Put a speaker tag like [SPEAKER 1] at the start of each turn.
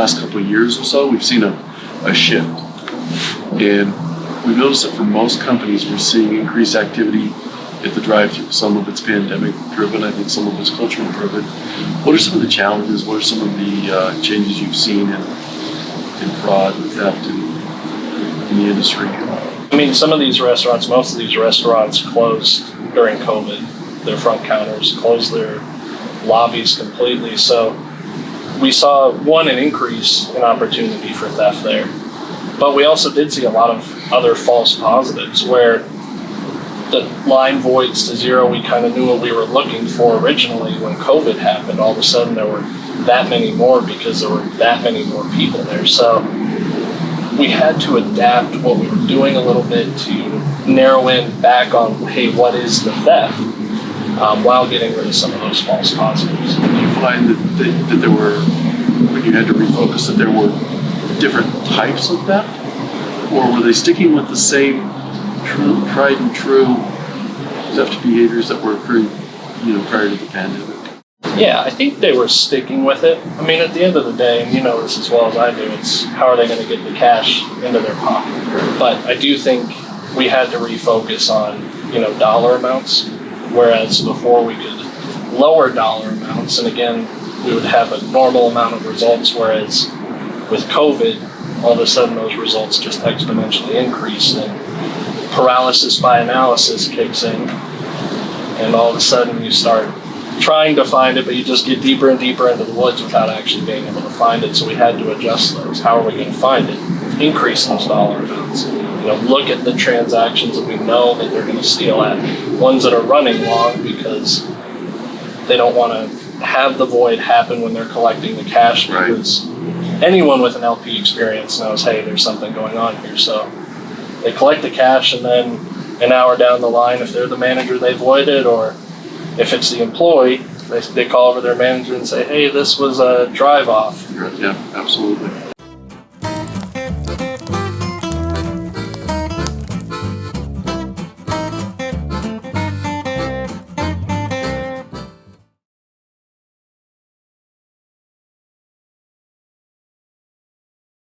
[SPEAKER 1] last couple of years or so, we've seen a shift. And we've noticed that for most companies, we're seeing increased activity at the drive-thru. Some of it's pandemic-driven. I think some of it's cultural-driven. What are some of the challenges? What are some of the changes you've seen in fraud and theft in the industry?
[SPEAKER 2] I mean, most of these restaurants closed during COVID. Their front counters closed their lobbies completely. So we saw, an increase in opportunity for theft there. But we also did see a lot of other false positives where the line voids to zero, we kind of knew what we were looking for originally. When COVID happened, all of a sudden there were that many more because there were that many more people there. So we had to adapt what we were doing a little bit to narrow in back on, hey, what is the theft, while getting rid of some of those false positives.
[SPEAKER 1] Did you find that there were, when you had to refocus, that there were different types of theft? Or were they sticking with the same tried and true theft behaviors that were occurring, prior to the pandemic?
[SPEAKER 2] Yeah, I think they were sticking with it. I mean, at the end of the day, and you know this as well as I do, it's how are they going to get the cash into their pocket? But I do think we had to refocus on, dollar amounts, whereas before we could lower dollar amounts, and again, we would have a normal amount of results, whereas with COVID, all of a sudden those results just exponentially increase, and paralysis by analysis kicks in, and all of a sudden you start trying to find it, but you just get deeper and deeper into the woods without actually being able to find it. So we had to adjust those. How are we going to find it? Increase those dollar amounts. Look at the transactions that we know that they're going to steal at, ones that are running long because they don't want to have the void happen when they're collecting the cash, because anyone with an LP experience knows, hey, there's something going on here. So they collect the cash, and then an hour down the line, if they're the manager, they void it, or if it's the employee, they call over their manager and say, hey, this was a drive-off.
[SPEAKER 1] Yeah, absolutely.